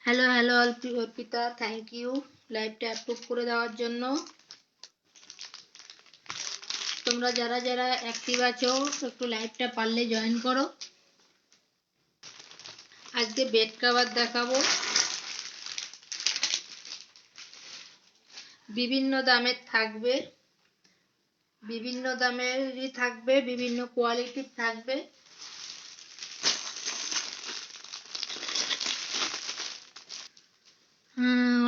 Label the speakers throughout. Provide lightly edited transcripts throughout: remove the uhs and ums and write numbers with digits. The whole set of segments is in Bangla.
Speaker 1: Hello hello Arpita, thank you লাইভটা অ্যাপ্রুভ করে দেওয়ার জন্য। তোমরা যারা যারা অ্যাক্টিভ আছো একটু লাইভটা পারলে জয়েন করো। আজকে বেড কভার দেখাবো, বিভিন্ন দামের থাকবে, বিভিন্ন দামেরই থাকবে, বিভিন্ন কোয়ালিটির থাকবে।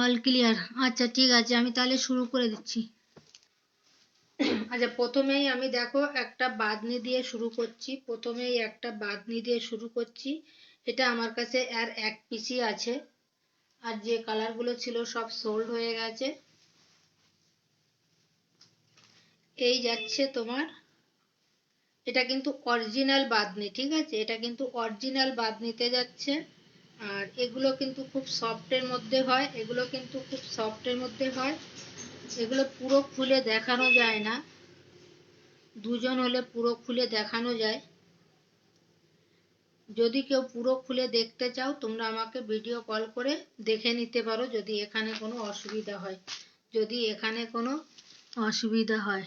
Speaker 1: অল ক্লিয়ার, আচ্ছা ঠিক আছে, আমি তাহলে শুরু করে দিচ্ছি। আচ্ছা, প্রথমেই আমি দেখো একটা বাঁধনি দিয়ে শুরু করছি। প্রথমেই একটা বাঁধনি দিয়ে শুরু করছি। এটা আমার কাছে আর এক পিসই আছে, আর যে কালারগুলো ছিল সব সোল্ড হয়ে গেছে। এই যাচ্ছে তোমার, এটা কিন্তু অরিজিনাল বাঁধনি, ঠিক আছে, এটা কিন্তু অরিজিনাল বাঁধনিতে যাচ্ছে। আর এগুলো কিন্তু খুব সফটের মধ্যে হয়, এগুলো কিন্তু খুব সফটের মধ্যে হয়। এগুলো পুরো খুলে দেখানো যায় না, দুজন হলে পুরো খুলে দেখানো যায়। যদি কেউ পুরো খুলে দেখতে চাও তোমরা আমাকে ভিডিও কল করে দেখে নিতে পারো, যদি এখানে কোনো অসুবিধা হয়, যদি এখানে কোনো অসুবিধা হয়।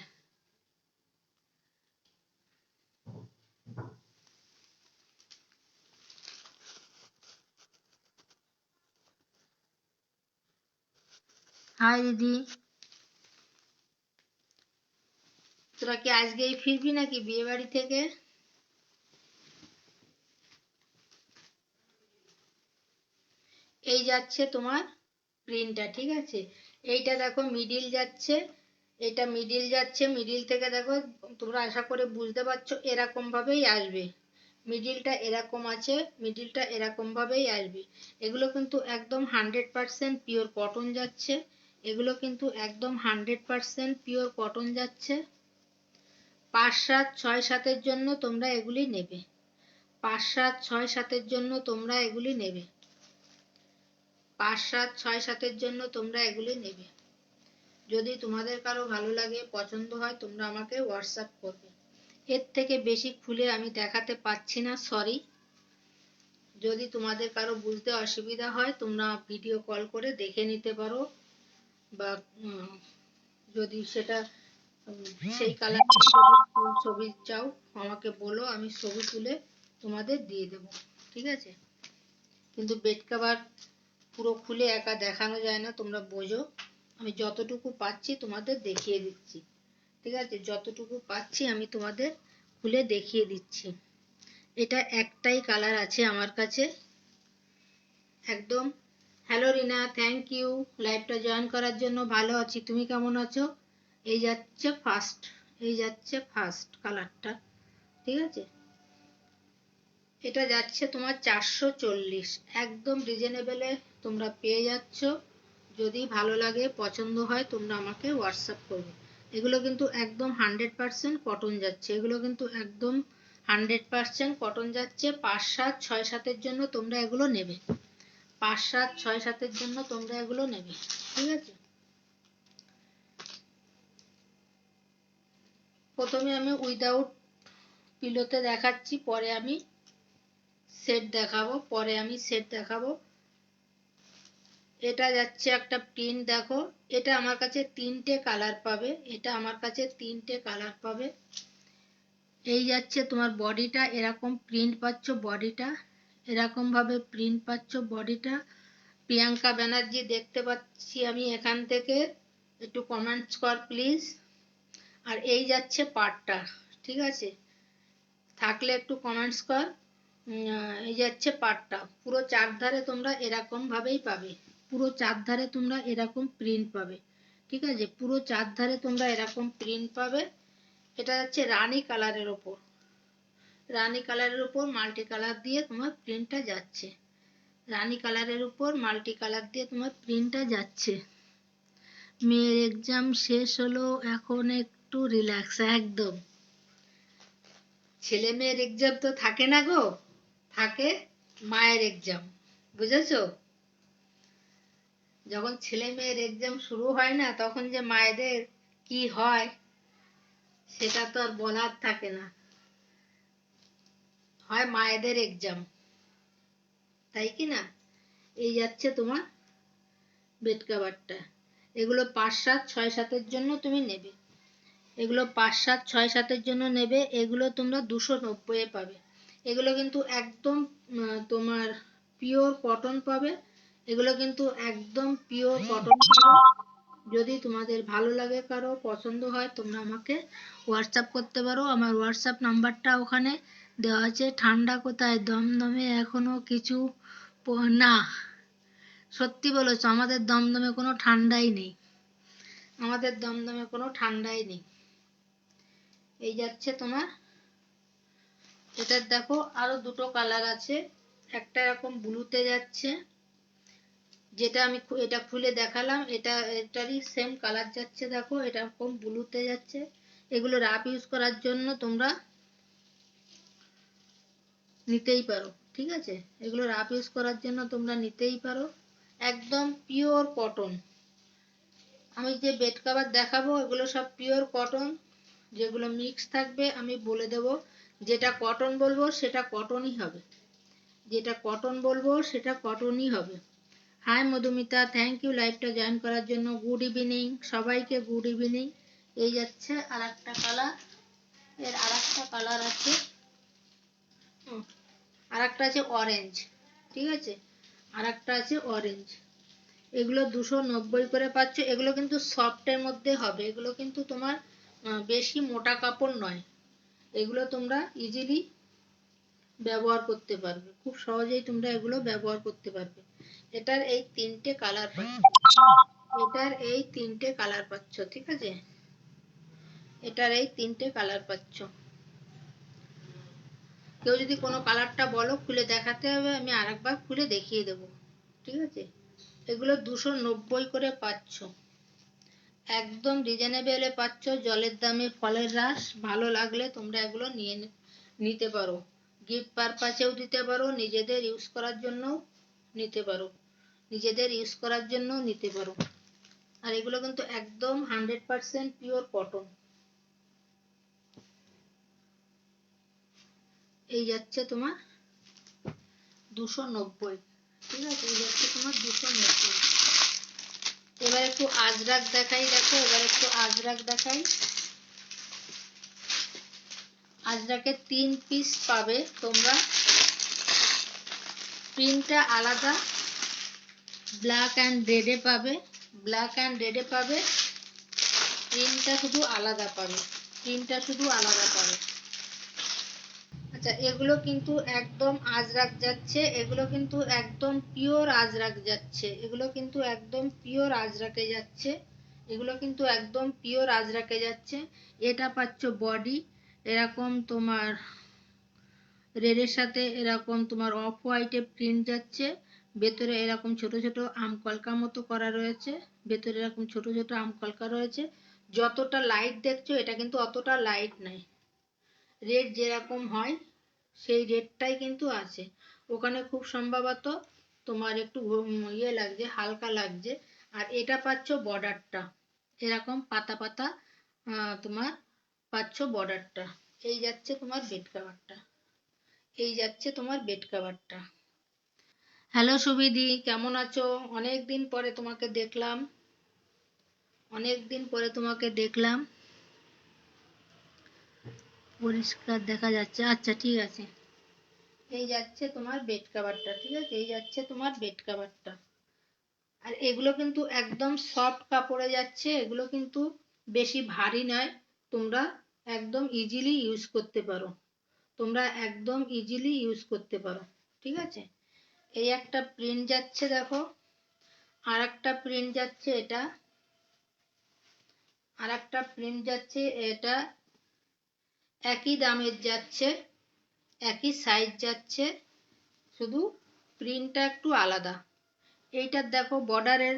Speaker 1: হাই দিদি, তোরা কি আজকেই ফিরবি নাকি বিয়ে বাড়ি থেকে? এই যাচ্ছে তোমার প্রিন্টটা, ঠিক আছে। এইটা দেখো মিডিল যাচ্ছে, এটা মিডিল যাচ্ছে, মিডিল থেকে দেখো তোমরা আশা করে বুঝতে পারছো এরকম ভাবেই আসবে। মিডিলটা এরকম আছে, মিডিলটা এরকম ভাবেই আসবে। এগুলো কিন্তু একদম 100% পিওর কটন যাচ্ছে, এগুলো কিন্তু একদম 100% পিওর কটন যাচ্ছে। 5, 7, 6, 7-এর জন্য তোমরা এগুলি নেবে, 5, 7, 6, 7-এর জন্য তোমরা এগুলি নেবে, 5, 7, 6, 7-এর জন্য তোমরা এগুলি নেবে। যদি তোমাদের কারো ভালো লাগে, পছন্দ হয়, তোমরা আমাকে হোয়াটসঅ্যাপ করবে। এর থেকে বেশি খুলে আমি দেখাতে পারছি না, সরি। যদি তোমাদের কারো বুঝতে অসুবিধা হয় তোমরা ভিডিও কল করে দেখে নিতে পারো, বা যদি সেটা সেই কালার ছবি চাও আমাকে বলো, আমি ছবি তুলে তোমাদের দিয়ে দেবো, ঠিক আছে। কিন্তু বেড কভার পুরো খুলে একা দেখানো যায় না, তোমরা বোঝো। আমি যতটুকু পাচ্ছি তোমাদের দেখিয়ে দিচ্ছি, ঠিক আছে, যতটুকু পাচ্ছি আমি তোমাদের খুলে দেখিয়ে দিচ্ছি। এটা একটাই কালার আছে আমার কাছে একদম। হ্যালো রিনা, থ্যাংক ইউ লাইভটা জয়েন করার জন্য। ভালো আছি, তুমি কেমন আছো? এই যাচ্ছে ফার্স্ট, এই যাচ্ছে ফার্স্ট কালারটা, ঠিক আছে। এটা যাচ্ছে তোমার 440, একদম রিজনেবলে তোমরা পেয়ে যাচ্ছ। যদি ভালো লাগে, পছন্দ হয়, তোমরা আমাকে হোয়াটসঅ্যাপ করবে। এগুলো কিন্তু একদম 100% কটন যাচ্ছে, এগুলো কিন্তু একদম 100% কটন যাচ্ছে। 5, 7, 6, 7-এর জন্য তোমরা এগুলো নেবে, 5, 7, 6, 7-এর জন্য তোমরা এগুলো নেবে, ঠিক আছে। প্রথমে আমি উইদাউট পিলোতে দেখাচ্ছি, পরে আমি সেট দেখাবো, পরে আমি সেট দেখাবো। এটা যাচ্ছে একটা প্রিন্ট, দেখো এটা আমার কাছে 3টে কালার পাবে, এটা আমার কাছে 3টে কালার পাবে। এই যাচ্ছে তোমার বডিটা, এরকম প্রিন্ট পাচ্ছ, বডিটা এরকম ভাবে প্রিন্ট পাচ্ছ, বডিটা। প্রিয়াঙ্কা ব্যানার্জি দেখতে পাচ্ছি আমি এখান থেকে, একটু কমেন্টস কর প্লিজ। আর এই যাচ্ছে পাটটা, ঠিক আছে, থাকলে একটু কমেন্টস কর। এই যাচ্ছে পাটটা, পুরো চারধারে তোমরা এরকম ভাবেই পাবে, পুরো চারধারে তোমরা এরকম প্রিন্ট পাবে, ঠিক আছে, পুরো চারধারে তোমরা এরকম প্রিন্ট পাবে। এটা যাচ্ছে রানী কালারের ওপর, রানী কালারের উপর মাল্টি কালার দিয়ে তোমার প্রিন্টটা যাচ্ছে, রানী কালারের উপর মাল্টি কালার দিয়ে তোমার প্রিন্টটা যাচ্ছে। মেয়ের এক্সাম শেষ হলো, এখন একটু রিল্যাক্স, একদম। ছেলে মেয়ের এক্সাম তো থাকে না গো, থাকে মায়ের এক্সাম, বুঝেছো? যখন ছেলে মেয়ের এক্সাম শুরু হয় না, তখন যে মায়েদের কি হয় সেটা তো আর বলার থাকে না, হয় মায়েদের এক্সাম, তাই কি না? এই যাচ্ছে তোমার বেড কভারটা। এগুলো 5, 7, 6, 7-এর জন্য তুমি নেবে। এগুলো 5, 7, 6, 7-এর জন্য নেবে। এগুলো তোমরা 290 এ পাবে। এগুলো কিন্তু একদম তোমার পিওর কটন পাবে। এগুলো কিন্তু একদম পিওর কটন পাবে। যদি তোমাদের ভালো লাগে, কারো পছন্দ হয়, তোমরা আমাকে হোয়াটসঅ্যাপ করতে পারো। আমার হোয়াটসঅ্যাপ নাম্বারটা ওখানে দেওয়া আছে। ঠান্ডা কোথায়, দমদমে এখনো কিছু না। সত্যি বলেছো, আমাদের দমদমে কোনো ঠান্ডাই নেই। আমাদের দমদমে কোনো ঠান্ডাই নেই। এই যাচ্ছে তোমার, এটার দেখো আরো দুটো কালার আছে। একটা এরকম ব্লুতে যাচ্ছে, যেটা আমি এটা খুলে দেখালাম, এটারই সেম কালার যাচ্ছে। দেখো এটা এরকম ব্লুতে যাচ্ছে। এগুলো রাফ ইউজ করার জন্য তোমরা নিতেই পারো, ঠিক আছে? এগুলো রাফ ইউজ করার জন্য তোমরা নিতেই পারো। একদম পিওর কটন। আমি যে বেড কভার দেখাবো এগুলো সব পিওর কটন। যেগুলো মিক্স থাকবে আমি বলে দেব। যেটা কটন বলবো সেটা কটনই হবে। যেটা কটন বলবো সেটা কটনই হবে। হাই মধুমিতা, থ্যাংক ইউ লাইভটা জয়েন করার জন্য। গুড ইভিনিং সবাইকে, গুড ইভিনিং। এই যাচ্ছে আর একটা কালার। এর আর একটা কালার আছে, আর একটা আছে অরেঞ্জ, ঠিক আছে? আর একটা আছে অরেঞ্জ। এগুলো 290 করে পাচ্ছ। এগুলো কিন্তু সফটের মধ্যে হবে। এগুলো কিন্তু তোমার বেশি মোটা কাপড় নয়। এগুলো তোমরা ইজিলি ব্যবহার করতে পারবে, খুব সহজেই তোমরা এগুলো ব্যবহার করতে পারবে। এটার এই তিনটে কালার পাচ্ছ। এটার এই তিনটে কালার পাচ্ছ, ঠিক আছে? এটার এই তিনটে কালার পাচ্ছ। কেউ যদি কোনো কালারটা বলো, খুলে দেখাতে হবে, আমি আরেকবার খুলে দেখিয়ে দেবো, ঠিক আছে? এগুলো 290 করে পাচ্ছ। একদম রিজনেবলে পাচ্ছ। জলের দামে ফলের রস। ভালো লাগলে তোমরা এগুলো নিতে পারো। গিফট পারপাসেও দিতে পারো, নিজেদের ইউজ করার জন্য নিতে পারো। নিজেদের ইউজ করার জন্য নিতে পারো। আর এগুলো কিন্তু একদম 100% পিওর কটন। এই যাচ্ছে তোমার 290, ঠিক আছে? এই যাচ্ছে তোমার 290। এবার একটু আজরাক দেখাই। দেখো এবার একটু আজরাক দেখাই। আজরাকের 3 পিস পাবে তোমরা। প্রিন্টটা আলাদা, ব্ল্যাক অ্যান্ড রেডে পাবে। ব্ল্যাক অ্যান্ড রেডে পাবে। প্রিন্টটা শুধু আলাদা পাবে। প্রিন্টটা শুধু আলাদা পাবে। আচ্ছা, এগুলো কিন্তু একদম আজরাক যাচ্ছে। এগুলো কিন্তু একদম পিওর আজরাক যাচ্ছে। এগুলো কিন্তু একদম পিওর আজরাকে যাচ্ছে। এগুলো কিন্তু একদম পিওর আজরাকে যাচ্ছে। এটা পাচ্ছ বডি এরকম তোমার রেডের সাথে এরকম তোমার অফ হোয়াইটে প্রিন্ট যাচ্ছে। ভেতরে এরকম ছোট ছোট আম কলকা মতো করা রয়েছে। ভেতরে এরকম ছোট ছোট আম কলকা রয়েছে। যতটা লাইট দেখছো এটা কিন্তু অতটা লাইট নাই। রেড যেরকম হয় সেই রেডটাই কিন্তু আছে। ওখানে খুব সম্ভবত তোমার একটু ইয়ে লাগছে, হালকা লাগছে। আর এটা পাচ্ছ বর্ডারটা এরকম পাতা পাতা তোমার পাচ্ছ বর্ডারটা। এই যাচ্ছে তোমার বেড কভারটা। এই যাচ্ছে তোমার বেড কভারটা। হ্যালো সুবিধি, কেমন আছো? অনেক দিন পরে তোমাকে দেখলাম। অনেক দিন পরে তোমাকে দেখলাম। পরিষ্কার দেখা যাচ্ছে, আচ্ছা ঠিক আছে। এই যাচ্ছে তোমার বেড কভারটা, ঠিক আছে? এই যাচ্ছে তোমার বেড কভারটা। আর এগুলো কিন্তু একদম সফট কাপড়ে যাচ্ছে। এগুলো কিন্তু বেশি ভারী নয়। তোমরা একদম ইজিলি ইউজ করতে পারো। তোমরা একদম ইজিলি ইউজ করতে পারো, ঠিক আছে? এই একটা প্রিন্ট যাচ্ছে, দেখো। আর একটা প্রিন্ট যাচ্ছে, এটা আর একটা প্রিন্ট যাচ্ছে। এটা একই দামের যাচ্ছে, একই সাইজ যাচ্ছে, শুধু প্রিন্টটা একটু আলাদা। এইটার দেখো বর্ডারের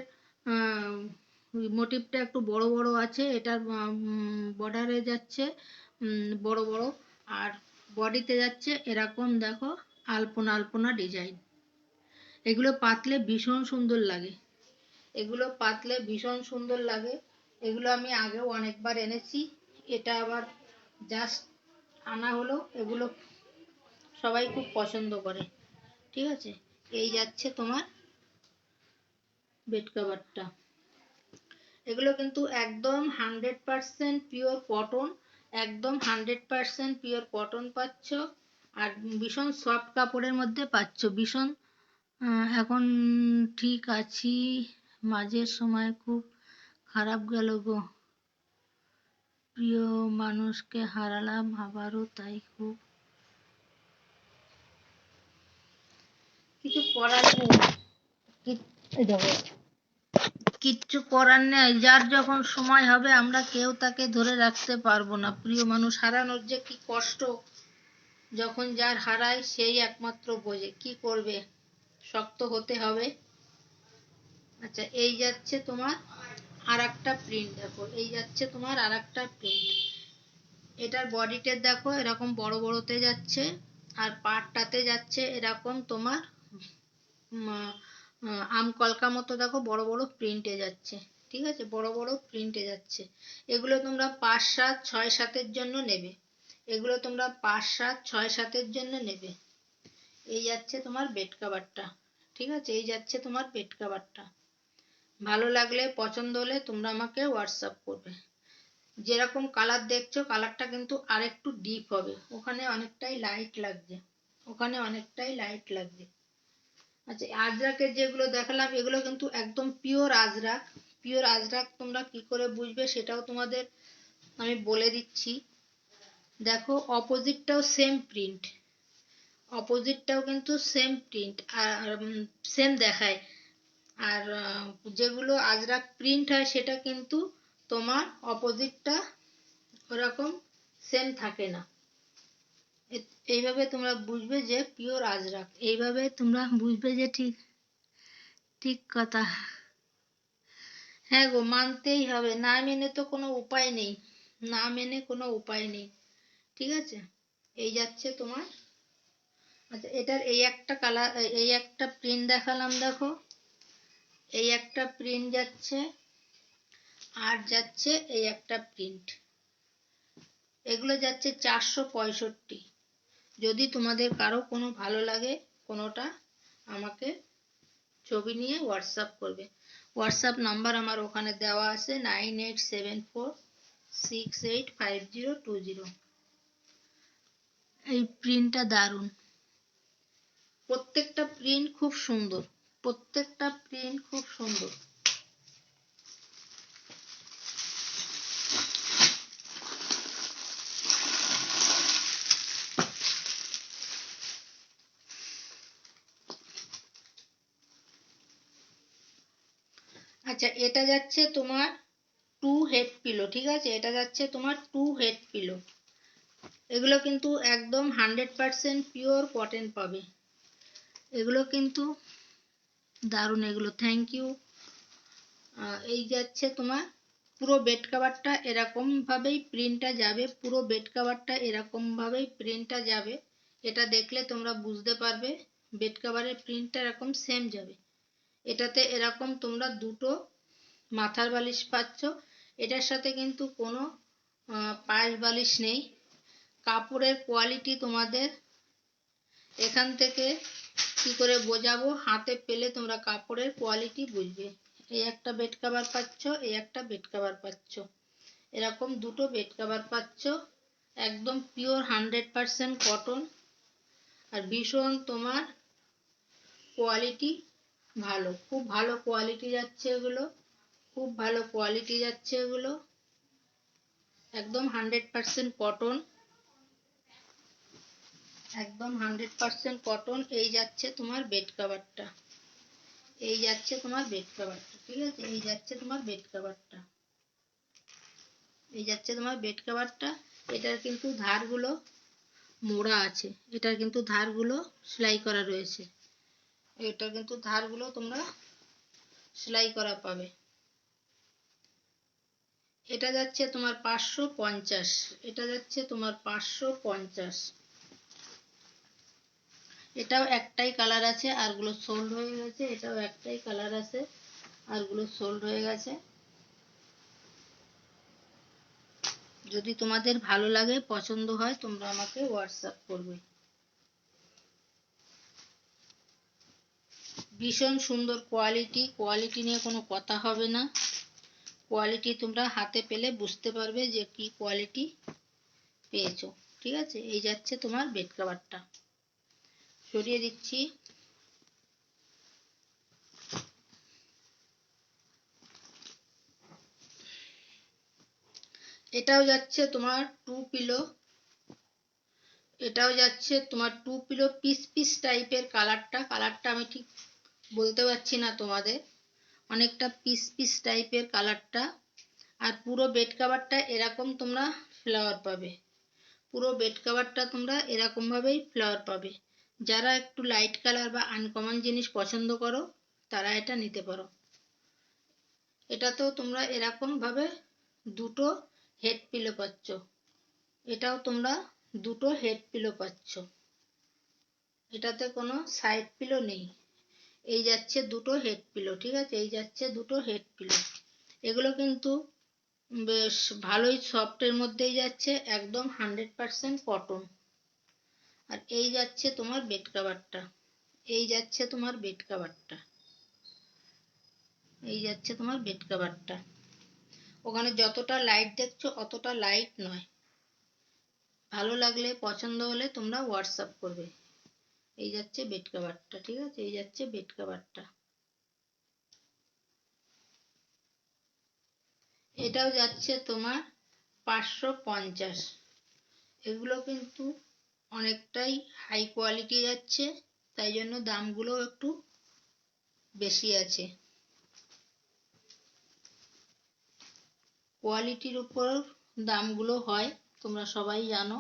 Speaker 1: মোটিভটা একটু বড় বড় আছে। এটার বর্ডারে যাচ্ছে বড় বড়। আর বডিতে যাচ্ছে এরকম দেখো আলপনা আলপনা ডিজাইন। এগুলো পাতলে ভীষণ সুন্দর লাগে। এগুলো পাতলে ভীষণ সুন্দর লাগে। এগুলো আমি আগেও অনেকবার এনেছি। এটা আবার জাস্ট আনা হলো। এগুলো সবাই খুব পছন্দ করে, ঠিক আছে? এই যাচ্ছে তোমার বেড কভারটা। এগুলো কিন্তু একদম 100% পিওর কটন, একদম 100% পিওর কটন পাচ্ছ, আর ভীষণ সফট কাপড়ের মধ্যে পাচ্ছ। ভীষণ এখন ঠিক আছি, মাঝের সময় খুব খারাপ গেল গো, প্রিয় মানুষকে হারালাম, আবারও তাই খুব কিছু করার নেই। কিচ্ছু করার নেই, যার যখন সময় হবে আমরা কেউ তাকে ধরে রাখতে পারবো না। প্রিয় মানুষ হারানোর যে কি কষ্ট, যখন যার হারায় সেই একমাত্র বোঝে। কি করবে, শক্ত হতে হবে। আচ্ছা, এই যাচ্ছে তোমার আর একটা প্রিন্ট, দেখো এই যাচ্ছে তোমার আর একটা প্রিন্ট। এটার বডিতে দেখো এরকম বড় বড়তে যাচ্ছে, আর পাটটাতে যাচ্ছে এরকম তোমার আম কলকা মতো দেখো বড় বড় প্রিন্টে যাচ্ছে। ঠিক আছে, বড় বড় প্রিন্টে যাচ্ছে। এগুলো তোমরা 5, 7, 6, 7-এর জন্য নেবে। এগুলো তোমরা 5, 7, 6, 7-এর জন্য নেবে। এই যাচ্ছে তোমার বেড কভারটা। ঠিক আছে, এই যাচ্ছে তোমার বেড কভারটা। ভালো লাগলে, পছন্দ হলে তোমরা আমাকে হোয়াটসঅ্যাপ করবে। যেরকম কালার দেখছো, কালারটা কিন্তু আরেকটু ডিপ হবে, ওখানে অনেকটাই লাইট লাগছে, ওখানে অনেকটাই লাইট লাগছে। আচ্ছা, আজরাকের যেগুলো দেখালাম এগুলো কিন্তু একদম পিওর আজরাক। পিওর আজরাক তোমরা কি করে বুঝবে সেটাও তোমাদের আমি বলে দিচ্ছি। দেখো অপোজিটটাও সেম প্রিন্ট, অপোজিটটাও কিন্তু সেম প্রিন্ট আর সেম দেখায়। আর যেগুলো আজরাক প্রিন্ট হয় সেটা কিন্তু তোমার অপোজিটটা ওরকম সেম থাকে না। এইভাবে তোমরা বুঝবে যে পিওর আজরাক, এইভাবে তোমরা বুঝবে যে ঠিক ঠিক কথা। হ্যাঁ গো, মানতেই হবে, না মেনে তো কোনো উপায় নেই, না মেনে কোনো উপায় নেই। ঠিক আছে, এই যাচ্ছে তোমার। আচ্ছা, এটার এই একটা কালার, এই একটা প্রিন্ট দেখালাম, দেখো এই একটা প্রিন্ট যাচ্ছে, আর যাচ্ছে এই একটা প্রিন্ট। এগুলো যাচ্ছে 465। যদি তোমাদের কারো কোনো ভালো লাগে কোনোটা, আমাকে ছবি নিয়ে হোয়াটসঅ্যাপ করবে। হোয়াটসঅ্যাপ নাম্বার আমার ওখানে দেওয়া আছে 9874685020। এই প্রিন্টটা দারুণ, প্রত্যেকটা প্রিন্ট খুব সুন্দর, প্রত্যেকটা প্রিন্ট খুব সুন্দর। আচ্ছা, এটা যাচ্ছে তোমার 2 হেড পিলো। ঠিক আছে, এটা যাচ্ছে তোমার 2 হেড পিলো। এগুলো কিন্তু একদম 100% পিওর কটন পাবে। এগুলো কিন্তু দারুণ, এগুলো থ্যাংক ইউ। এই যাচ্ছে তোমার পুরো বেড কভারটা এরকম ভাবেই প্রিন্টটা যাবে, পুরো বেড কভারটা এরকম ভাবেই প্রিন্টটা যাবে। এটা দেখলে তোমরা বুঝতে পারবে বেড কভারের প্রিন্টটা এরকম সেম যাবে। এটাতে এরকম তোমরা দুটো মাথার বালিশ পাচ্ছ। এটার সাথে কিন্তু কোনো পায়েস বালিশ নেই। কাপড়ের কোয়ালিটি তোমাদের এখান থেকে কি করে বোঝাবো, হাতে পেলে তোমরা কাপড়ের কোয়ালিটি বুঝবে। এই একটা বেড কভার পাচ্ছ, এই একটা বেড কভার পাচ্ছ, এরকম দুটো বেড কভার পাচ্ছ, একদম পিওর 100% কটন, আর ভীষণ তোমার কোয়ালিটি ভালো, খুব ভালো কোয়ালিটি যাচ্ছে এগুলো, খুব ভালো কোয়ালিটি যাচ্ছে এগুলো, একদম 100% কটন, একদম 100% কটন। এই যাচ্ছে তোমার বেড কভারটা, এই যাচ্ছে তোমার বেড কভারটা। ঠিক আছে, এই যাচ্ছে তোমার বেড কভারটা, এই যাচ্ছে তোমার বেড কভারটা। এটার কিন্তু ধারগুলো মোড়া আছে, এটার কিন্তু ধারগুলো সেলাই করা রয়েছে, এটার কিন্তু ধারগুলো তোমরা সেলাই করা পাবে। এটা যাচ্ছে তোমার 550, এটা যাচ্ছে তোমার 550। এটাও একটাই কালার আছে, আরগুলো সোল্ড হয়ে গেছে। এটাও একটাই কালার আছে, আরগুলো সোল্ড হয়ে গেছে। যদি তোমাদের ভালো লাগে, পছন্দ হয়, তোমরা আমাকে হোয়াটসঅ্যাপ করবে। ভীষণ সুন্দর কোয়ালিটি, কোয়ালিটি নিয়ে কোনো কথা হবে না। কোয়ালিটি তোমরা হাতে পেলে বুঝতে পারবে যে কি কোয়ালিটি পেয়েছো। ঠিক আছে, এই যাচ্ছে তোমার বেড কভারটা। সরিয়ে দিচ্ছি। এটাও যাচ্ছে তোমার টু পিলো, এটাও যাচ্ছে তোমার টু পিলো পিস পিস টাইপের। কালারটা আমি ঠিক বলতে পারছি না তোমাদের, অনেকটা পিস পিস টাইপের কালারটা। আর পুরো বেড কভারটা এরকম তোমরা ফ্লাওয়ার পাবে, পুরো বেড কভারটা তোমরা এরকম ভাবেই ফ্লাওয়ার পাবে। যারা একটু লাইট কালার বা আনকমন জিনিস পছন্দ করো তারা এটা নিতে পারো। এটাতেও তোমরা এরকম ভাবে দুটো হেড পিলো পাচ্ছ, এটাও তোমরা দুটো হেড পিলো পাচ্ছ। এটাতে কোনো সাইড পিলো নেই, এই যাচ্ছে দুটো হেড পিলো। ঠিক আছে, এই যাচ্ছে দুটো হেড পিলো। এগুলো কিন্তু বেশ ভালোই সফটের মধ্যেই যাচ্ছে, একদম 100% কটন। আর এই যাচ্ছে তোমার বেড কভারটা, এই যাচ্ছে তোমার বেড কভারটা, এই যাচ্ছে তোমার বেড কভারটা। ওখানে যতটা লাইট দেখছো অতটা লাইট নয়। ভালো লাগলে পছন্দ হলে তোমরা হোয়াটসঅ্যাপ করবে। এই যাচ্ছে বেড কভারটা। ঠিক আছে, এই যাচ্ছে বেড কভারটা। এটাও যাচ্ছে তোমার 550। এগুলো কিন্তু অনেকটাই হাই কোয়ালিটি যাচ্ছে, তাই জন্য দামগুলো একটু বেশি আছে। কোয়ালিটির উপর দামগুলো হয়, তোমরা সবাই জানো।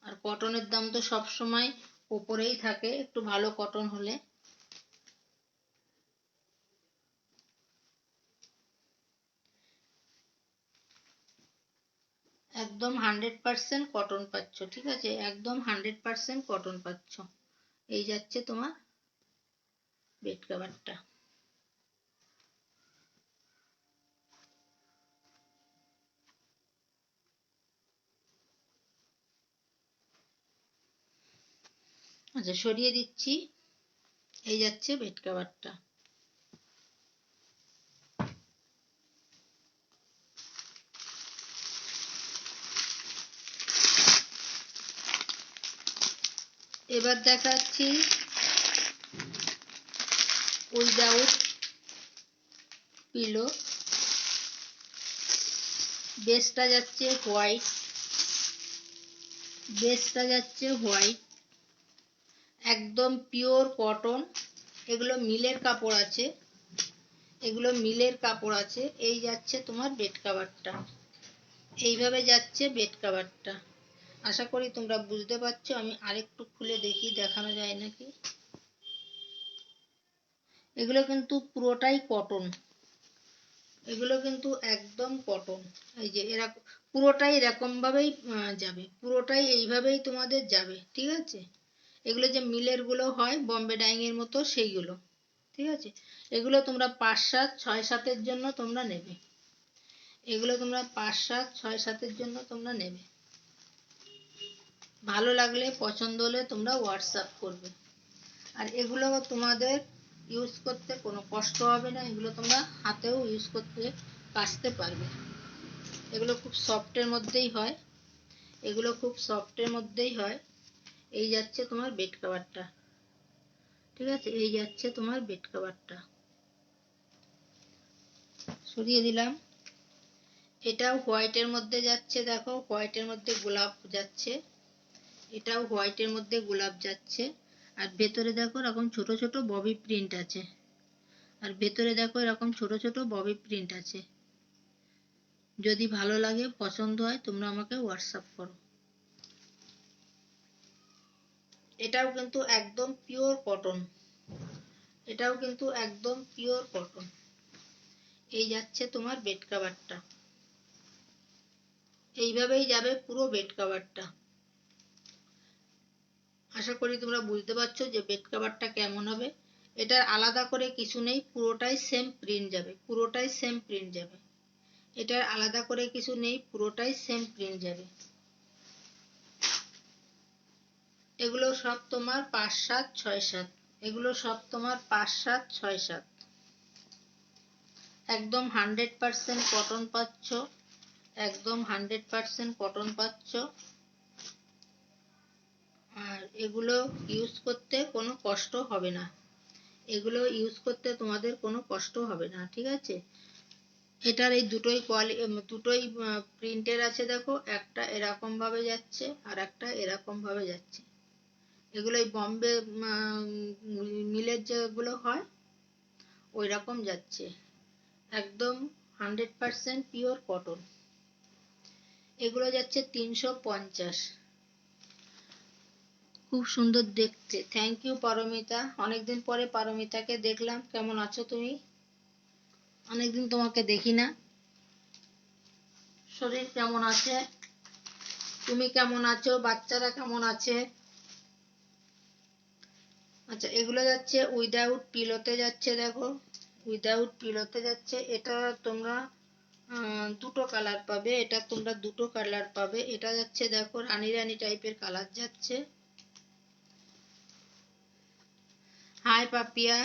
Speaker 1: আর কটনের দাম তো সব সময় উপরেই থাকে, একটু ভালো কটন হলে। একদম 100% কটন পাচ্ছ। ঠিক আছে, একদম 100% কটন পাচ্ছ। এই যাচ্ছে তোমার বেড কভারটা। আচ্ছা, সরিয়ে দিচ্ছি। এই যাচ্ছে বেড কভারটা। এবার দেখাচ্ছি উইদাউট পিলো। বেসটা যাচ্ছে হোয়াইট, বেসটা যাচ্ছে হোয়াইট, একদম পিওর কটন। এগুলো মিলের কাপড় আছে, এগুলো মিলের কাপড় আছে। এই যাচ্ছে তোমার বেড কভারটা, এইভাবে যাচ্ছে বেড কভারটা। আশা করি তোমরা বুঝতে পারছো। আমি আরেকটু খুলে দেখি, দেখানো যায় নাকি। এগুলো কিন্তু পুরোটাই কটন, এগুলো কিন্তু একদম কটন। এই যে এরকম পুরোটাই এরকম ভাবেই যাবে, পুরোটাই এইভাবেই তোমাদের যাবে। ঠিক আছে, এগুলো যে মিলের গুলো হয় বম্বে ডাইং এর মতো সেইগুলো। ঠিক আছে, এগুলো তোমরা 5-7-6-7-এর জন্য তোমরা নেবে, এগুলো তোমরা 5-7-6-7-এর জন্য তোমরা নেবে। ভালো লাগলে পছন্দ হলে তোমরা হোয়াটসঅ্যাপ করবে। আর এগুলো তোমাদের ইউজ করতে কোনো কষ্ট হবে না, এগুলো তোমরা হাতেও ইউজ করতে কাচতে পারবে। এগুলো খুব সফটের মধ্যেই হয়, এগুলো খুব সফটের মধ্যেই হয়। এই যাচ্ছে তোমার বেড কভারটা। ঠিক আছে, এই যাচ্ছে তোমার বেড কভারটা। সরিয়ে দিলাম। এটাও হোয়াইটের মধ্যে যাচ্ছে, দেখো হোয়াইটের মধ্যে গোলাপ যাচ্ছে, এটাও হোয়াইটের মধ্যে গোলাপ যাচ্ছে। আর ভেতরে দেখো এরকম ছোট ছোট ববি প্রিন্ট আছে, আর ভেতরে দেখো এরকম ছোট ছোট ববি প্রিন্ট আছে। যদি ভালো লাগে পছন্দ হয় তোমরা আমাকে হোয়াটসঅ্যাপ করো। এটাও কিন্তু একদম পিওর কটন, এটাও কিন্তু একদম পিওর কটন। এই যাচ্ছে তোমার বেড কভারটা, এইভাবেই যাবে পুরো বেড কভারটা। আশা করি তোমরা বুঝতে পারছো যে বেড কভারটা কেমন হবে। এটার আলাদা করে কিছু নেই, পুরোটাই সেম প্রিন্ট যাবে, পুরোটাই সেম প্রিন্ট যাবে। এটার আলাদা করে কিছু নেই, পুরোটাই সেম প্রিন্ট যাবে। এগুলো সব তোমার 5, 7, 6, 7, এগুলো সব তোমার 5, 7, 6, 7। একদম 100% কটন পাচ্ছ, একদম 100% কটন পাচ্ছ। আর এগুলো ইউজ করতে কোনো কষ্ট হবে না, এগুলো ইউজ করতে তোমাদের কোনো কষ্ট হবে না, ঠিক আছে। এটার এই দুটোই প্রিন্টের আছে, দেখো একটা এরকম ভাবে যাচ্ছে আর একটা এরকম ভাবে যাচ্ছে। এগুলো এই বম্বে মিলের যেগুলো হয় ওই রকম যাচ্ছে, একদম 100% পিওর কটন। এগুলো যাচ্ছে 350। খুব সুন্দর দেখতে। থ্যাংক ইউ পারমিতা, অনেকদিন পরে পারমিতাকে দেখলাম। কেমন আছো তুমি? অনেকদিন তোমাকে দেখি না। শরীর কেমন আছে? তুমি কেমন আছো? বাচ্চারা কেমন আছে? আচ্ছা, এগুলো যাচ্ছে উইদাউট পিলোতে যাচ্ছে, দেখো উইদাউট পিলোতে যাচ্ছে। এটা তোমরা দুটো কালার পাবে, এটা তোমরা দুটো কালার পাবে। এটা যাচ্ছে দেখো রানী রানী টাইপের কালার যাচ্ছে। হাই পাপিয়া,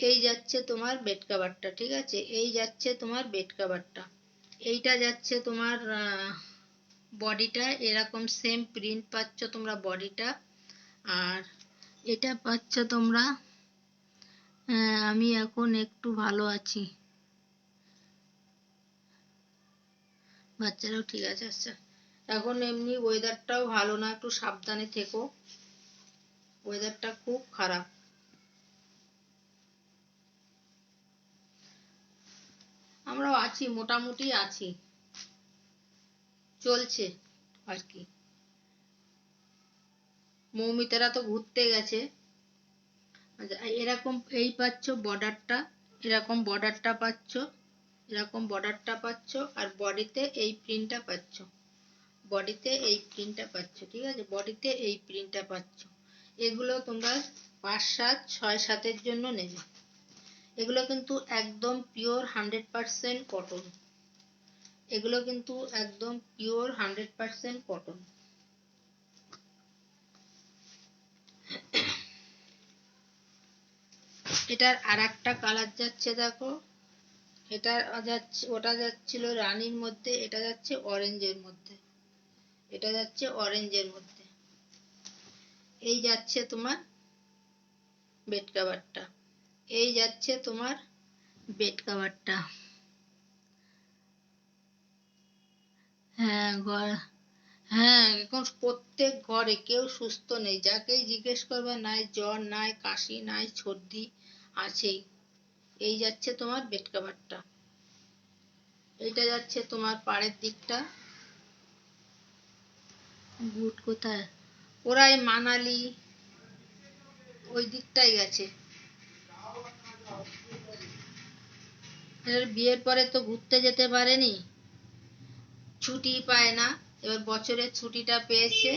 Speaker 1: এই যাচ্ছে তোমার বেড কভারটা, ঠিক আছে, এই যাচ্ছে তোমার বেড কভারটা। এইটা যাচ্ছে তোমার বডিটা, এরকম সেম প্রিন্ট পাচ্ছ তোমরা বডিটা। আর এটা পাচ্ছ তোমরা, আমি এখন একটু ভালো আছি, বাচ্চারাও ঠিক আছে। আচ্ছা, এখন এমনি ওয়েদারটাও ভালো না, একটু সাবধানে থেকো, ওয়েদারটা খুব খারাপ। আমরাও আছি, মোটামুটি আছি, চলছে আর কি। মৌমিতারা তো ঘুরতে গেছে। আচ্ছা, এরকম এই পাচ্ছ বর্ডারটা, এরকম বর্ডারটা পাচ্ছ, এরকম বর্ডারটা পাচ্ছ। আর বডিতে এই প্রিন্টটা পাচ্ছ, বডিতে এই প্রিন্টটা পাচ্ছ, ঠিক আছে, বডিতে এই প্রিন্টটা পাচ্ছ। এগুলো তোমরা 5, 7, 6, 7-এর জন্য নেবে। এগুলো কিন্তু একদম পিওর 100% কটন, এগুলো কিন্তু একদম পিওর 100% কটন। এটার আর একটা কালার যাচ্ছে, দেখো এটা যাচ্ছে, ওটা যাচ্ছিল রানীর মধ্যে, এটা যাচ্ছে অরেঞ্জের মধ্যে, এটা যাচ্ছে অরেঞ্জের মধ্যে। এই যাচ্ছে তোমার বেড কভারটা, এই যাচ্ছে তোমার বেড কভারটা। হ্যাঁ হ্যাঁ, এখন প্রত্যেক ঘরে কেউ সুস্থ নেই, যাকেই জিজ্ঞেস করবে নাই জ্বর, নাই কাশি, নাই সর্দি, আছেই। এই যাচ্ছে তোমার বেড কভারটা। এইটা যাচ্ছে তোমার পাড়ের দিকটা। বুট কোথায়? ওরা এই মানালি ওই দিকটাই গেছে। বিয়ের পরে তো ঘুরতে যেতে পারেনি, ছুটি পায় না, এবার বছরের ছুটিটা পেয়েছে,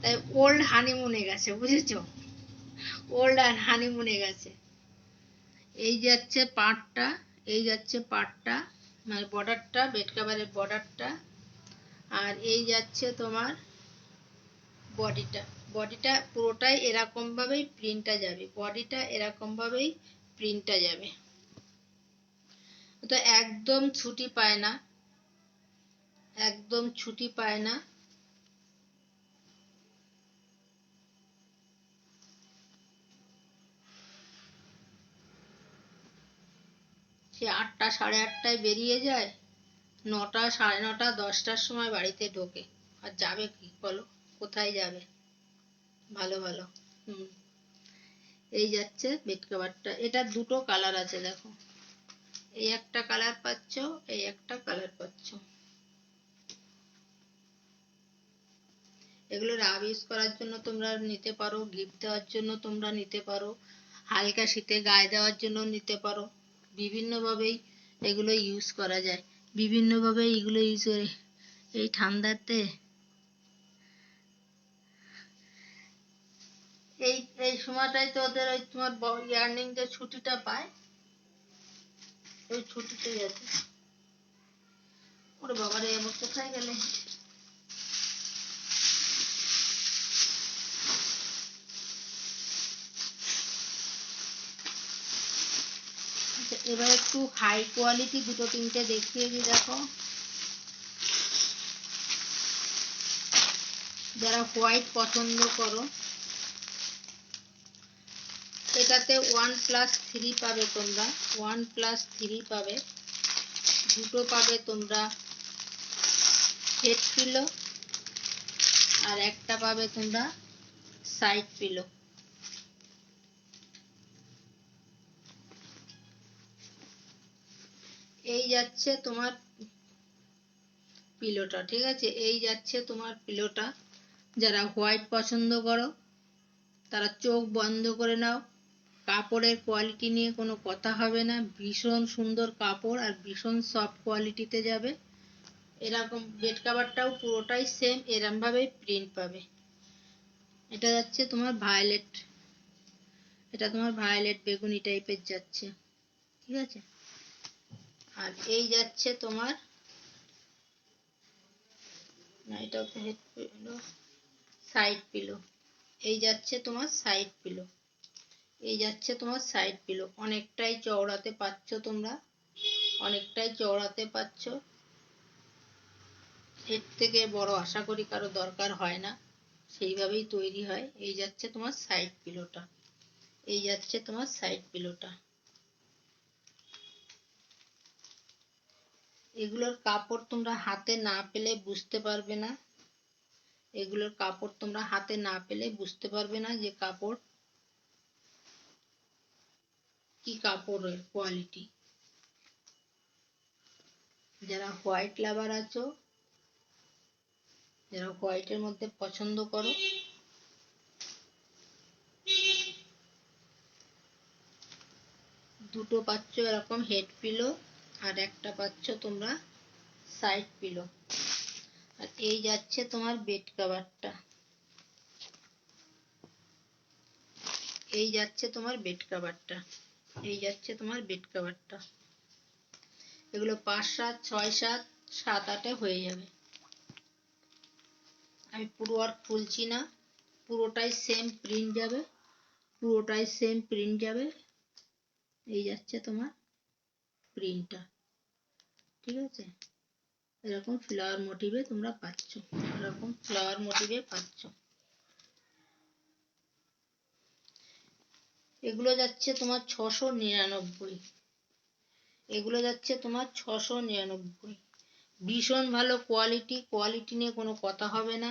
Speaker 1: তাই ওল্ড হানিমুনে গেছে, বুঝেছো, ওল্ড আর হানিমুনে গেছে। এই যাচ্ছে পাড়টা, এই যাচ্ছে পাড়টা, মানে বর্ডারটা, বেড কভারের বর্ডারটা। আর এই যাচ্ছে তোমার বডিটা, বডিটা পুরোটাই এরকম ভাবেই প্রিন্টটা যাবে, বডিটা এরকম ভাবেই প্রিন্টটা যাবে। তো একদম ছুটি পায় না, একদম ছুটি পায় না। সে 8টা, 8:30টায় বেরিয়ে যায়, 9টা, 9:30, 10টার সময় বাড়িতে ঢোকে। আর যাবে কি বলো, কোথায় যাবে? ভালো ভালো। হুম, এই যাচ্ছে বেড কভারটা। এটা দুটো কালার আছে, দেখো এই একটা কালার পাচ্ছ, এই একটা কালার পাচ্ছ। এগুলো রাব ইউজ করার জন্য তোমরা নিতে পারো, গিফট দেওয়ার জন্য তোমরা নিতে পারো, হালকা শীতে গায়ে দেওয়ার জন্য নিতে পারো। বিভিন্নভাবেই এগুলো ইউজ করা যায়, বিভিন্নভাবে এগুলো ইউজ করে। এই ঠান্ডাতে এই এই সময়টাই তো ওদের ওই তোমার ইয়ার্নিং যে ছুটিটা পায়, ওই ছুটিতে গেছে। ওরে বাবারে, আমার কোথায় গেলে? এবার একটু হাই কোয়ালিটি দুটো তিনটে দেখিয়ে দিই। দেখো, যারা হোয়াইট পছন্দ করো, এটাতে 1+3 পাবে তোমরা, 1+3 পাবে। দুটো পাবে তোমরা হেড পিলো, আর একটা পাবে তোমরা সাইড পিলো। এই যাচ্ছে তোমার পিলোটা, ঠিক আছে? এই যাচ্ছে তোমার পিলোটা। যারা হোয়াইট পছন্দ করো তারা চোখ বন্ধ করে নাও। কাপড়ের কোয়ালিটি নিয়ে কোনো কথা হবে না, ভীষণ সুন্দর কাপড় আর ভীষণ সফট কোয়ালিটিতে যাবে। এরকম বেড কভারটাও পুরোটাই সেম, এরকম ভাবেই প্রিন্ট পাবে। এটা যাচ্ছে তোমার ভায়োলেট, এটা তোমার ভায়োলেট বেগুনি টাইপের যাচ্ছে, ঠিক আছে? আর এই যাচ্ছে তোমার, না এটা হচ্ছে হেড পিলো, সাইড পিলো। এই যাচ্ছে তোমার সাইড পিলো, এই যাচ্ছে তোমার সাইড পিলো। অনেকটাই চওড়াতে পাচ্ছ তোমরা, অনেকটাই চওড়াতে পাচ্ছ। এর থেকে বড় আশা করি কারো দরকার হয় না, সেইভাবেই তৈরি হয়। এই যাচ্ছে তোমার সাইড পিলোটা, এই যাচ্ছে তোমার সাইড পিলোটা। এগুলোর কাপড় তোমরা হাতে না পেলে বুঝতে পারবে না, এগুলোর কাপড় তোমরা হাতে না পেলে বুঝতে পারবে না যে কাপড় কি কাপড়ের কোয়ালিটি। যারা হোয়াইট লাভার আছো, যারা হোয়াইটের মধ্যে পছন্দ করো, দুটো পাচ্ছ এরকম হেড পিলো, আর একটা পাচ্ছ তোমরা সাইড পিলো। আর এই যাচ্ছে তোমার বেড কভারটা, এই যাচ্ছে তোমার বেড কভারটা, এই যাচ্ছে তোমার বেড কভারটা। এগুলো 5, 7, 6, 7, 7, 8-এ হয়ে যাবে। আমি পুরো আর খুলছি না, পুরোটাই সেম প্রিন্ট যাবে, পুরোটাই সেম প্রিন্ট যাবে। এই যাচ্ছে তোমার প্রিন্টটা, ঠিক আছে? এরকম ফ্লাওয়ার মোটিভে তোমরা পাচ্ছ, এরকম ফ্লাওয়ার মোটিভে পাচ্ছ। এগুলো যাচ্ছে তোমার 699, এগুলো যাচ্ছে তোমার 699। ভীষণ ভালো কোয়ালিটি, কোয়ালিটি নিয়ে কোনো কথা হবে না,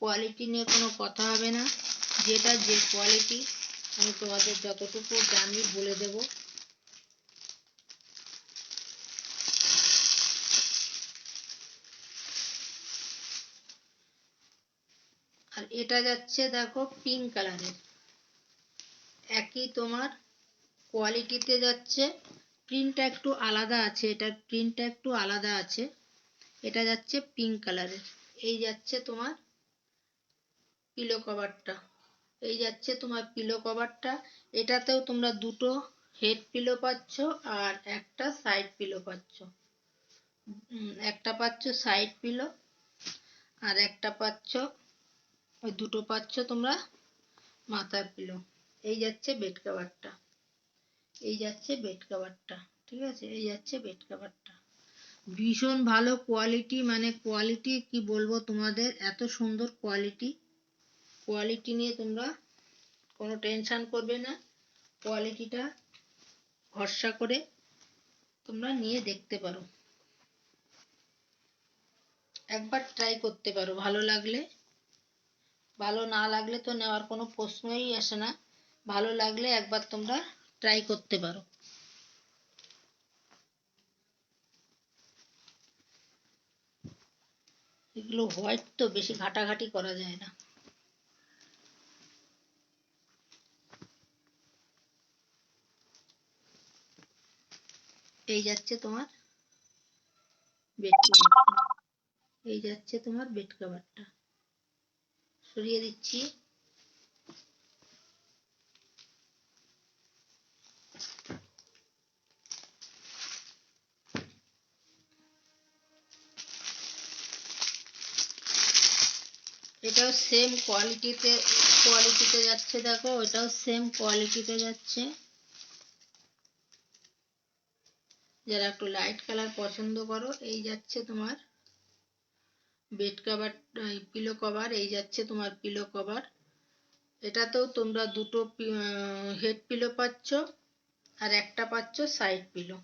Speaker 1: কোয়ালিটি নিয়ে কোনো কথা হবে না। যেটা যে কোয়ালিটি আমি তোমাদের যতটুকু জানি বলে দেব। আর এটা যাচ্ছে দেখো পিঙ্ক কালারের, একই তোমার কোয়ালিটিতে যাচ্ছে, প্রিন্টটা একটু আলাদা আছে, এটার প্রিন্টটা একটু আলাদা আছে। এটা যাচ্ছে পিঙ্ক কালারের। এই যাচ্ছে তোমার পিলো কভারটা, এই যাচ্ছে তোমার পিলো কভারটা। এটাতেও তোমরা দুটো হেড পিলো পাচ্ছ আর একটা সাইড পিলো পাচ্ছ। একটা পাচ্ছ সাইড পিলো আর একটা পাচ্ছ, ওই দুটো পাচ্ছ তোমরা মাথার পিলো। এই যাচ্ছে বেড কভারটা, এই যাচ্ছে বেড কভারটা, ঠিক আছে? এই যাচ্ছে বেড কভারটা। ভীষণ ভালো কোয়ালিটি, মানে কোয়ালিটি কি বলবো তোমাদের, এত সুন্দর কোয়ালিটি। কোয়ালিটি নিয়ে তোমরা কোনো টেনশন করবে না, কোয়ালিটিটা ভরসা করে তোমরা নিয়ে দেখতে পারো, একবার ট্রাই করতে পারো। ভালো লাগলে, ভালো না লাগলে তো নেওয়ার কোনো প্রশ্নই আসে না। ভালো লাগলে একবার তোমরা ট্রাই করতে পারো। এগুলো হোয়াইট তো বেশি ঘাটাঘাটি করা যায় না। এই যাচ্ছে তোমার বেড কভারটা, এই যাচ্ছে তোমার বেড কভারটা। সরিয়ে দিচ্ছি। এটাও সেম কোয়ালিটিতে যাচ্ছে, দেখো এটাও সেম কোয়ালিটিতে যাচ্ছে। যারা একটু লাইট কালার পছন্দ করো, এই যাচ্ছে তোমার বেড কভার, পিলো কভার, এই যাচ্ছে তোমার পিলো কভার। এটাতেও তোমরা দুটো হেড পিলো পাচ্ছ আর একটা পাচ্ছ সাইড পিলো,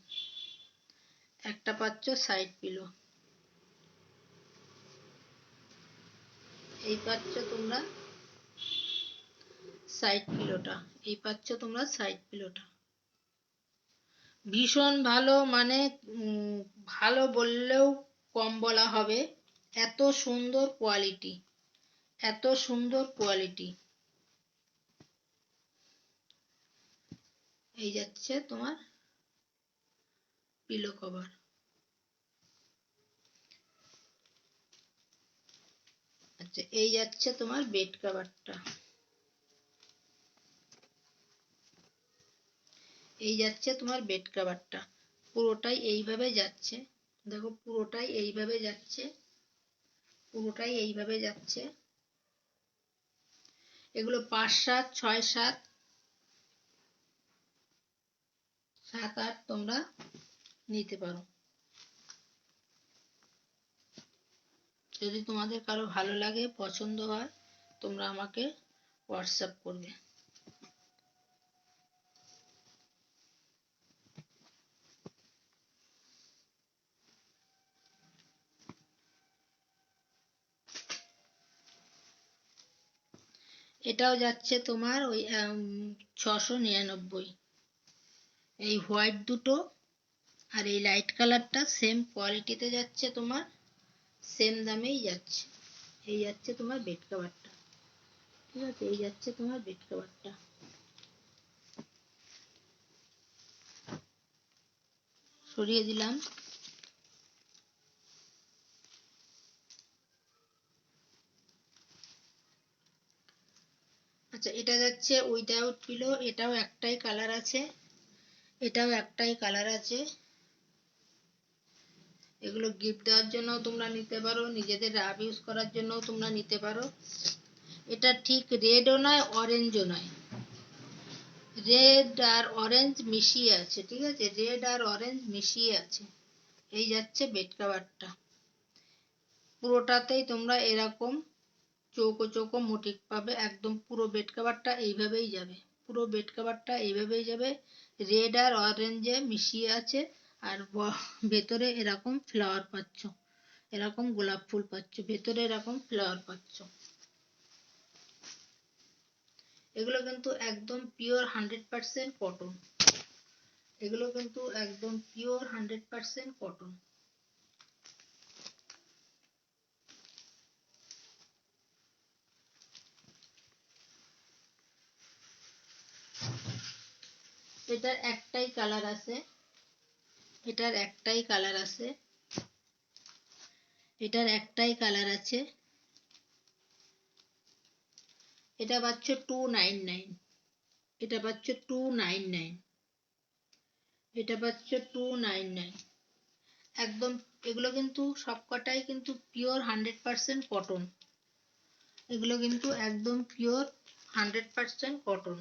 Speaker 1: একটা পাচ্ছ সাইড পিলো। এই পাচ্ছ তোমরা সাইড পিলোটা, এই পাচ্ছ তোমরা সাইড পিলোটা। ভীষণ ভালো, মানে ভালো বললেও কম বলা হবে, এত সুন্দর কোয়ালিটি, এত সুন্দর কোয়ালিটি। এই যাচ্ছে তোমার পিলো কভার। আচ্ছা, এই যাচ্ছে তোমার বেড কভারটা, এই যাচ্ছে তোমার বেড কভারটা। পুরোটাই এইভাবে যাচ্ছে, দেখো পুরোটাই এইভাবে যাচ্ছে, পুরোটাই এইভাবে যাচ্ছে। এগুলো 5, 7, 6, 7, 7, 8 তোমরা নিতে পারো। যদি তোমাদের কারো ভালো লাগে, পছন্দ হয়, তোমরা আমাকে হোয়াটসঅ্যাপ করবে। এটাও যাচ্ছে তোমার ওই 699। এই হোয়াইট দুটো আর এই লাইট কালারটা সেম কোয়ালিটিতে যাচ্ছে, তোমার সেম দামেই যাচ্ছে। এই যাচ্ছে তোমার বেড কভারটা, ঠিক আছে, এই যাচ্ছে তোমার বেড কভারটা। সরিয়ে দিলাম। আচ্ছা, এটা যাচ্ছে উইদাউট পিলো, এটাও একটাই কালার আছে, এটাও একটাই কালার আছে। এগুলো গিফট দেওয়ার জন্য তোমরা নিতে পারো, নিজেদের রাব ইউজ করার জন্য তোমরা নিতে পারো। এটা ঠিক রেডও নয়, অরেঞ্জও নয়, রেড আর অরেঞ্জ মিশিয়ে আছে, ঠিক আছে, রেড আর অরেঞ্জ মিশিয়ে আছে। এই যাচ্ছে বেড কভারটা। পুরোটাতেই তোমরা এরকম চৌকো চৌকো মোটিভ পাবে, একদম পুরো বেড কভারটা এইভাবেই যাবে, পুরো বেড কভারটা এইভাবেই যাবে। রেড আর অরেঞ্জে মিশিয়ে আছে, আর ভেতরে এরকম ফ্লাওয়ার পাচ্ছ, এরকম গোলাপ ফুল পাচ্ছ, ভেতরে এরকম ফ্লাওয়ার পাচ্ছ। এগুলো কিন্তু একদম পিওর 100% কটন, এগুলো কিন্তু একদম পিওর 100% কটন। এটার একটাই কালার আছে, এটার একটাই কালার আছে, এটার একটাই কালার আছে। এটা পাচ্ছ 299, এটা পাচ্ছ 299, এটা পাচ্ছ 299 একদম। এগুলো কিন্তু সবকটাই কিন্তু পিওর 100% কটন, এগুলো কিন্তু একদম পিওর 100% কটন।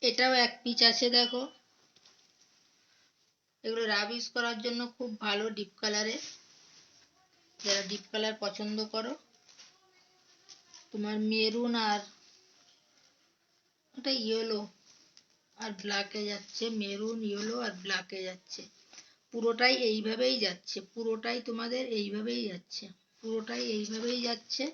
Speaker 1: এটাও এক পিস আছে, দেখো, এগুলো রাব ইউজ করার জন্য খুব ভালো, ডিপ কালারে, যারা ডিপ কালার পছন্দ করো। তোমার মেরুন আর ওটা ইয়েলো আর ব্ল্যাকে যাচ্ছে, মেরুন, ইয়েলো আর ব্ল্যাকে যাচ্ছে। পুরোটাই এইভাবেই যাচ্ছে, পুরোটাই তোমাদের এইভাবেই যাচ্ছে, পুরোটাই এইভাবেই যাচ্ছে।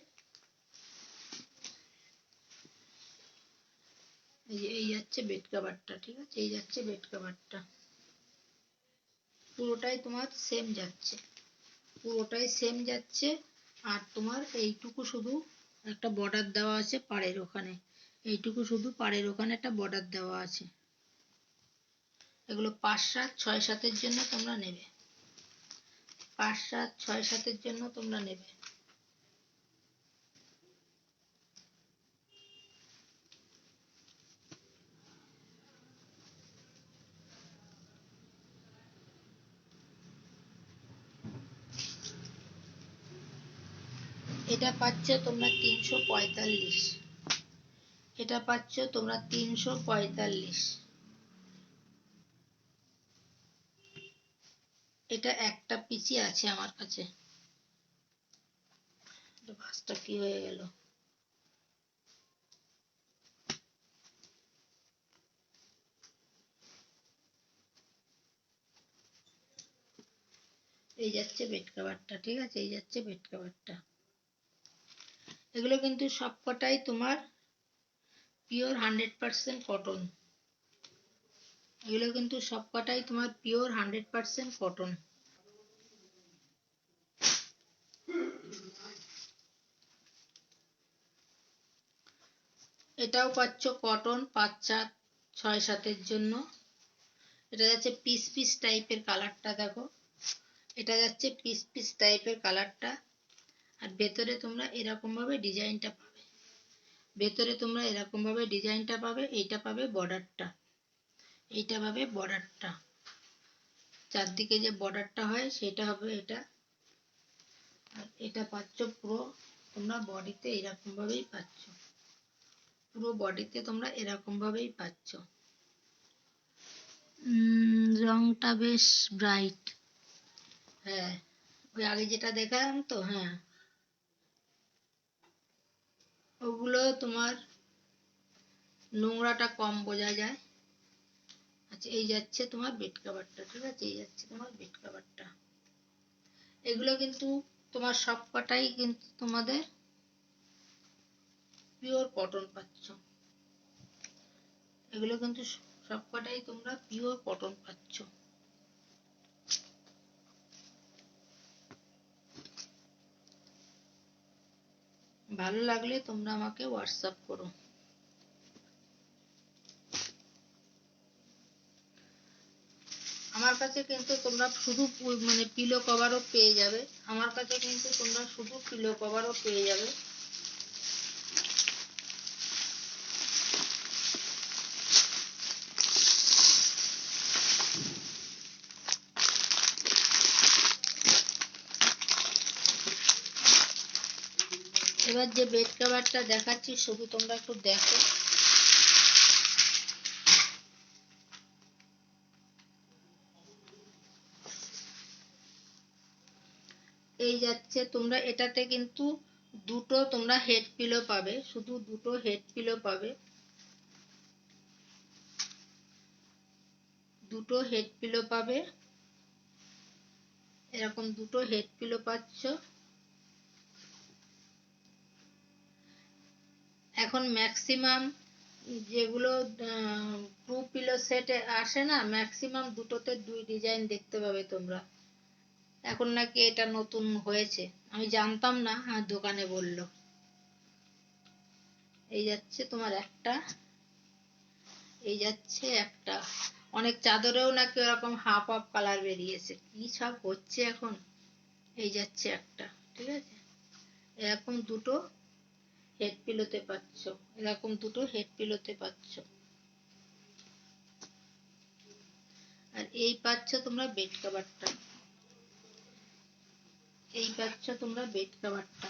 Speaker 1: এই যাচ্ছে বেড কভারটা, ঠিক আছে, এই যাচ্ছে বেড কভারটা। পুরোটাই তোমার সেম যাচ্ছে, পুরোটাই সেম যাচ্ছে। আর তোমার এইটুকু শুধু একটা বর্ডার দেওয়া আছে পাড়ের ওখানে, এইটুকু শুধু পাড়ের ওখানে একটা বর্ডার দেওয়া আছে। এগুলো 5, 7, 6, 7-এর জন্য তোমরা নেবে, 5, 7, 6, 7-এর জন্য তোমরা নেবে। এটা পাচ্ছ তোমরা 345, এটা পাচ্ছ তোমরা 345, এটা একটা পিসি আছে আমার কাছে। ভাঁজটা কি হয়ে গেল? এই যাচ্ছে বেড কভারটা, ঠিক আছে, এই যাচ্ছে বেড কভারটা। এগুলো কিন্তু সবকটাই তোমার পিওর 100% কটন। এগুলো কিন্তু সবকটাই তোমার পিওর 100% কটন। এটাও পাচ্ছ কটন, 5-6-7 জন্য। এটা যাচ্ছে পিস পিস টাইপের কালারটা, দেখো এটা যাচ্ছে পিস পিস টাইপের কালারটা। আর ভেতরে তোমরা এরকম ভাবে ডিজাইনটা পাবে, ভেতরে তোমরা এরকম ভাবে ডিজাইনটা পাবে। এইটা পাবে বর্ডারটা, এইটা পাবে বর্ডারটা, চারদিকে যে বর্ডারটা হয় সেটা হবে এটা। আর এটা পাচ্ছ পুরো তোমরা বডিতে এরকম ভাবেই পাচ্ছ, পুরো বডিতে তোমরা এরকম ভাবেই পাচ্ছ। রংটা বেশ ব্রাইট। হ্যাঁ, ওই আগে যেটা দেখালাম তো, হ্যাঁ ওগুলো তোমার নোংরাটা কম বোঝা যায়। আচ্ছা, এই যাচ্ছে তোমার বেড কভারটা, ঠিক আছে, এই যাচ্ছে তোমার বেড কভারটা। এগুলো কিন্তু তোমার সবকটাই কিন্তু তোমাদের পিওর কটন পাচ্ছ। এগুলো কিন্তু সবকটাই তোমরা পিওর কটন পাচ্ছ। ভালো লাগলে তোমরা আমাকে হোয়াটসঅ্যাপ করো। আমার কাছে কিন্তু তোমরা শুধু মানে পিলো কভারও পেয়ে যাবে, আমার কাছে কিন্তু তোমরা শুধু পিলো কভারও পেয়ে যাবে। এবার যে বেড কভারটা দেখাচ্ছি শুধু তোমরা একটু দেখো। এই যাচ্ছে তোমরা এটাতে কিন্তু দুটো তোমরা হেড পিলো পাবে, শুধু দুটো হেড পিলো পাবে, দুটো হেড পিলো পাবে, এরকম দুটো হেড পিলো পাচ্ছ। এখন ম্যাক্সিমাম যেগুলো টু পিলো সেটে আসে না, ম্যাক্সিমাম দুটোতে দুই ডিজাইন দেখতে পাবে তোমরা। এখন নাকি এটা নতুন হয়েছে, আমি জানতাম না, আর দোকানে বললো। এই যাচ্ছে তোমার একটা, এই যাচ্ছে একটা। অনেক চাদরেও নাকি ওরকম হাফ হাফ কালার বেরিয়েছে, কি সব হচ্ছে এখন। এই যাচ্ছে একটা, ঠিক আছে, এরকম দুটো হেড পিলোতে পাচ্ছ, এরকম দুটো হেড পিলোতে পাচ্ছ। আর এই পাচ্ছ তোমরা বেড কভারটা, এই পাচ্ছ তোমরা বেড কভারটা,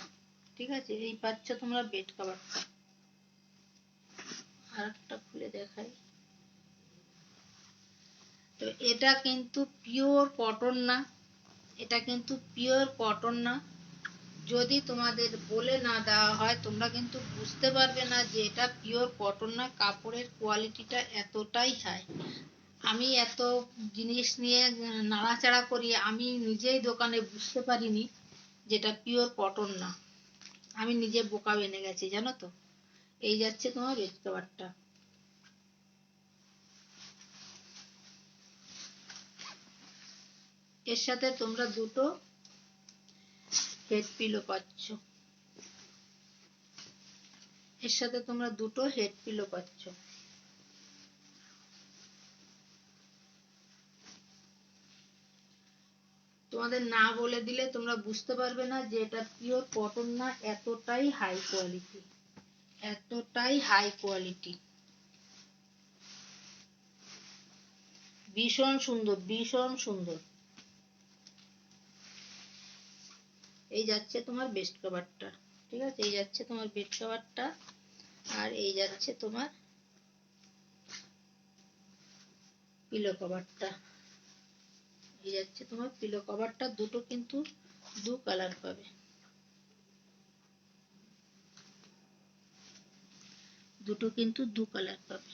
Speaker 1: ঠিক আছে, এই পাচ্ছ তোমরা বেড কভারটা। আর একটা খুলে দেখাই। তো এটা কিন্তু পিওর কটন না, এটা কিন্তু পিওর কটন না। যদি তোমাদের বলে না দেওয়া হয় তোমরা কিন্তু বুঝতে পারবে না যে এটা পিওর কটন না। কাপড়ের কোয়ালিটিটা এতটাই হাই। আমি এত জিনিস নিয়ে নাড়াচাড়া করি, আমি নিজেই দোকানে বুঝতে পারিনি যেটা পিওর কটন না। আমি নিজে বোকা বেনে গেছি, জানো তো। এই যাচ্ছে তোমার বেড কভারটা। এর সাথে তোমরা দুটো হেড পিলো পাচ্ছ, এর সাথে তোমরা দুটো হেড পিলো পাচ্ছ। তোমাদের না বলে দিলে তোমরা বুঝতে পারবে না যে এটা পিওর কটন না, এতটাই হাই কোয়ালিটি, এতটাই হাই কোয়ালিটি। ভীষণ সুন্দর, ভীষণ সুন্দর। এই যাচ্ছে তোমার বেড কভারটা, ঠিক আছে, এই যাচ্ছে তোমার বেড কভারটা। আর এই যাচ্ছে তোমার পিলো কভারটা। এই যাচ্ছে তোমার পিলো কভারটা, দুটো কিন্তু দু কালার পাবে, দুটো কিন্তু দু কালার পাবে।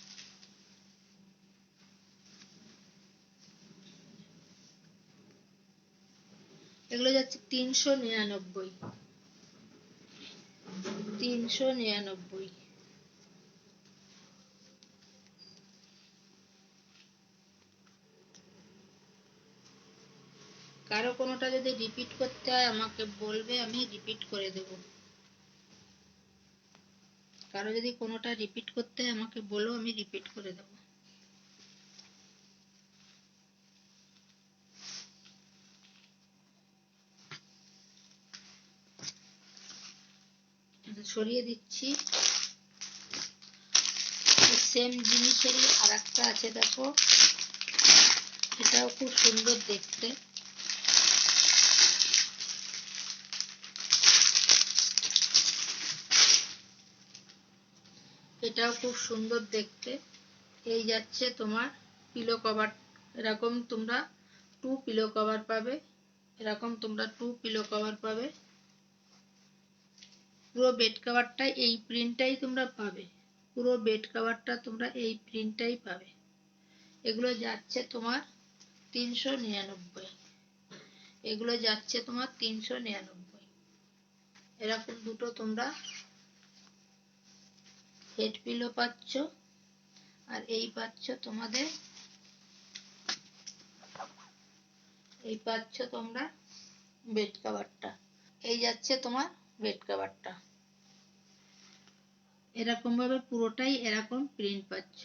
Speaker 1: এগুলো যাচ্ছে 399, 399। কারো কোনোটা যদি রিপিট করতে হয় আমাকে বলবে, আমি রিপিট করে দেব। কারো যদি কোনোটা রিপিট করতে হয় আমাকে বলো, আমি রিপিট করে দেব। সরিয়ে দিচ্ছি। সেম জিনিসেরই আর একটা আছে, দেখো এটাও খুব সুন্দর দেখতে। এটাও খুব সুন্দর দেখতে। এই যাচ্ছে তোমার পিলো কভার, এরকম তোমরা টু পিলো কভার পাবে, এরকম তোমরা টু পিলো কভার পাবে। পুরো বেড কভারটা এই প্রিন্টটাই তোমরা পাবে, পুরো বেড কভারটা তোমরা এই প্রিন্টটাই পাবে। এগুলো যাচ্ছে তোমার 399, এগুলো যাচ্ছে তোমার 399। এরকম দুটো তোমরা হেড পিলো পাচ্ছ, আর এই পাচ্ছ তোমাদের, এই পাচ্ছ তোমরা বেড কভারটা। এই যাচ্ছে তোমার বেড কভারটা, এরকম ভাবে পুরোটাই এরকম প্রিন্ট পাচ্ছ।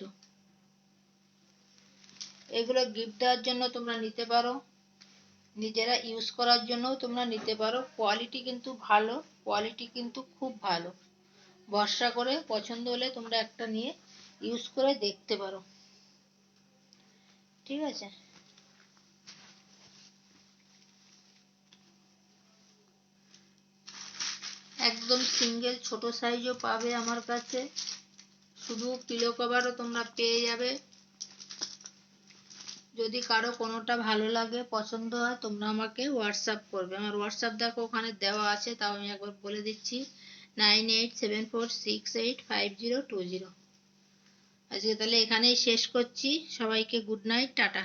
Speaker 1: এগুলো গিফট দেওয়ার জন্য তোমরা নিতে পারো, নিজেরা ইউজ করার জন্যও তোমরা নিতে পারো। কোয়ালিটি কিন্তু ভালো, কোয়ালিটি কিন্তু খুব ভালো। ভরসা করে পছন্দ হলে তোমরা একটা নিয়ে ইউজ করে দেখতে পারো, ঠিক আছে। একদম সিঙ্গেল ছোট সাইজও পাবে আমার কাছে, শুধু পিলো কভারও তোমরা পেয়ে যাবে। যদি কারো কোনোটা ভালো লাগে, পছন্দ হয়, তোমরা আমাকে হোয়াটসঅ্যাপ করবে। আমার হোয়াটসঅ্যাপ দেখো ওখানে দেওয়া আছে, তাও আমি একবার বলে দিচ্ছি, 9874685020। আজকে তাহলে এখানেই শেষ করছি। সবাইকে গুড নাইট, টাটা।